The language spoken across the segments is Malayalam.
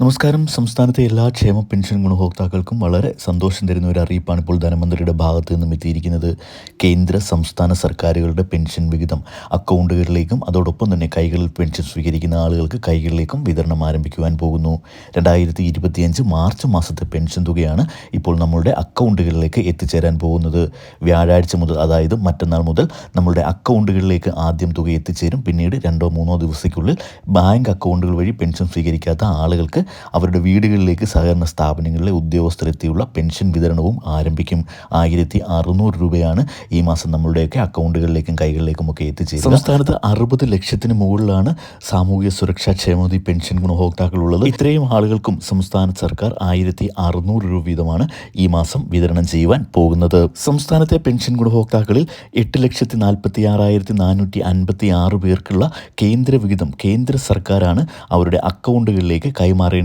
നമസ്കാരം. സംസ്ഥാനത്തെ എല്ലാ ക്ഷേമ പെൻഷൻ ഗുണഭോക്താക്കൾക്കും വളരെ സന്തോഷം തരുന്ന ഒരു അറിയിപ്പാണ് ഇപ്പോൾ ധനമന്ത്രിയുടെ ഭാഗത്തു നിന്നും എത്തിയിരിക്കുന്നത്. കേന്ദ്ര സംസ്ഥാന സർക്കാരുകളുടെ പെൻഷൻ വിഹിതം അക്കൗണ്ടുകളിലേക്കും അതോടൊപ്പം തന്നെ കൈകളിൽ പെൻഷൻ സ്വീകരിക്കുന്ന ആളുകൾക്ക് കൈകളിലേക്കും വിതരണം ആരംഭിക്കുവാൻ പോകുന്നു. 2025 മാർച്ച് മാസത്തെ പെൻഷൻ തുകയാണ് ഇപ്പോൾ നമ്മളുടെ അക്കൗണ്ടുകളിലേക്ക് എത്തിച്ചേരാൻ പോകുന്നത്. വ്യാഴാഴ്ച മുതൽ, അതായത് മറ്റന്നാൾ മുതൽ നമ്മളുടെ അക്കൗണ്ടുകളിലേക്ക് ആദ്യം തുക എത്തിച്ചേരും. പിന്നീട് 2-3 ദിവസത്തിനുള്ളിൽ ബാങ്ക് അക്കൗണ്ടുകൾ വഴി പെൻഷൻ സ്വീകരിക്കാത്ത ആളുകൾക്ക് അവരുടെ വീടുകളിലേക്ക് സഹകരണ സ്ഥാപനങ്ങളിലെ ഉദ്യോഗസ്ഥരെത്തിയുള്ള പെൻഷൻ വിതരണവും ആരംഭിക്കും. 1600 രൂപയാണ് ഈ മാസം നമ്മളുടെയൊക്കെ അക്കൗണ്ടുകളിലേക്കും കൈകളിലേക്കും ഒക്കെ എത്തിച്ചേരുന്നത്. സംസ്ഥാനത്ത് 60 ലക്ഷത്തിന് മുകളിലാണ് സാമൂഹിക സുരക്ഷാ ക്ഷേമനിധി പെൻഷൻ ഗുണഭോക്താക്കളുള്ളത്. ഇത്രയും ആളുകൾക്കും സംസ്ഥാന സർക്കാർ 1600 രൂപ വീതമാണ് ഈ മാസം വിതരണം ചെയ്യുവാൻ പോകുന്നത്. സംസ്ഥാനത്തെ പെൻഷൻ ഗുണഭോക്താക്കളിൽ 8,46,456 പേർക്കുള്ള കേന്ദ്ര വിഹിതം കേന്ദ്ര സർക്കാരാണ് അവരുടെ അക്കൗണ്ടുകളിലേക്ക് കൈമാറേണ്ടത്.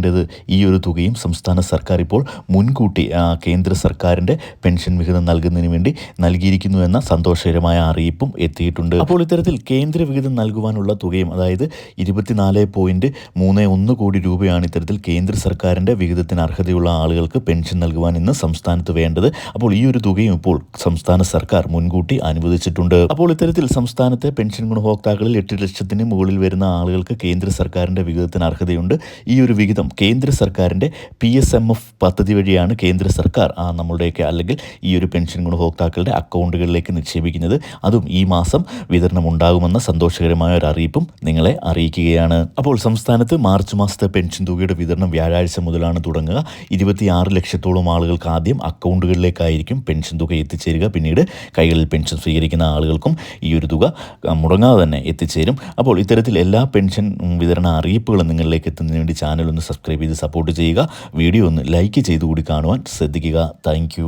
ഈ ഒരു തുകയും സംസ്ഥാന സർക്കാർ ഇപ്പോൾ മുൻകൂട്ടി കേന്ദ്ര സർക്കാരിൻ്റെ പെൻഷൻ വിഹിതം നൽകുന്നതിന് വേണ്ടി നൽകിയിരിക്കുന്നു എന്ന സന്തോഷകരമായ അറിയിപ്പും എത്തിയിട്ടുണ്ട്. അപ്പോൾ ഇത്തരത്തിൽ കേന്ദ്ര വിഹിതം നൽകുവാനുള്ള തുകയും, അതായത് 24.31 കോടി രൂപയാണ് ഇത്തരത്തിൽ കേന്ദ്ര സർക്കാരിൻ്റെ വിഹിതത്തിന് അർഹതയുള്ള ആളുകൾക്ക് പെൻഷൻ നൽകുവാൻ ഇന്ന് സംസ്ഥാനത്ത് വേണ്ടത്. അപ്പോൾ ഈ ഒരു തുകയും ഇപ്പോൾ സംസ്ഥാന സർക്കാർ മുൻകൂട്ടി അനുവദിച്ചിട്ടുണ്ട്. അപ്പോൾ ഇത്തരത്തിൽ സംസ്ഥാനത്തെ പെൻഷൻ ഗുണഭോക്താക്കളിൽ 8 ലക്ഷത്തിന് മുകളിൽ വരുന്ന ആളുകൾക്ക് കേന്ദ്ര സർക്കാരിൻ്റെ വിഹിതത്തിന് അർഹതയുണ്ട്. ഈ ഒരു വിഹിതം കേന്ദ്ര സർക്കാരിൻ്റെ PSMF പദ്ധതി വഴിയാണ് കേന്ദ്ര സർക്കാർ നമ്മളുടെയൊക്കെ അല്ലെങ്കിൽ ഈ ഒരു പെൻഷൻ ഗുണഭോക്താക്കളുടെ അക്കൗണ്ടുകളിലേക്ക് നിക്ഷേപിക്കുന്നത്. അതും ഈ മാസം വിതരണം ഉണ്ടാകുമെന്ന സന്തോഷകരമായ ഒരു അറിയിപ്പും നിങ്ങളെ അറിയിക്കുകയാണ്. അപ്പോൾ സംസ്ഥാനത്ത് മാർച്ച് മാസത്തെ പെൻഷൻ തുകയുടെ വിതരണം വ്യാഴാഴ്ച മുതലാണ് തുടങ്ങുക. 26 ലക്ഷത്തോളം ആളുകൾക്ക് ആദ്യം അക്കൗണ്ടുകളിലേക്കായിരിക്കും പെൻഷൻ തുക എത്തിച്ചേരുക. പിന്നീട് കൈകളിൽ പെൻഷൻ സ്വീകരിക്കുന്ന ആളുകൾക്കും ഈ ഒരു തുക മുടങ്ങാതെ തന്നെ എത്തിച്ചേരും. അപ്പോൾ ഇത്തരത്തിൽ എല്ലാ പെൻഷൻ വിതരണ അറിയിപ്പുകളും നിങ്ങളിലേക്ക് എത്തുന്നതിന് വേണ്ടി ചാനൽ ഒന്ന് സബ്സ്ക്രൈബ് ചെയ്ത് സപ്പോർട്ട് ചെയ്യുക. വീഡിയോ ഒന്ന് ലൈക്ക് ചെയ്തുകൂടി കാണുവാൻ ശ്രദ്ധിക്കുക. താങ്ക്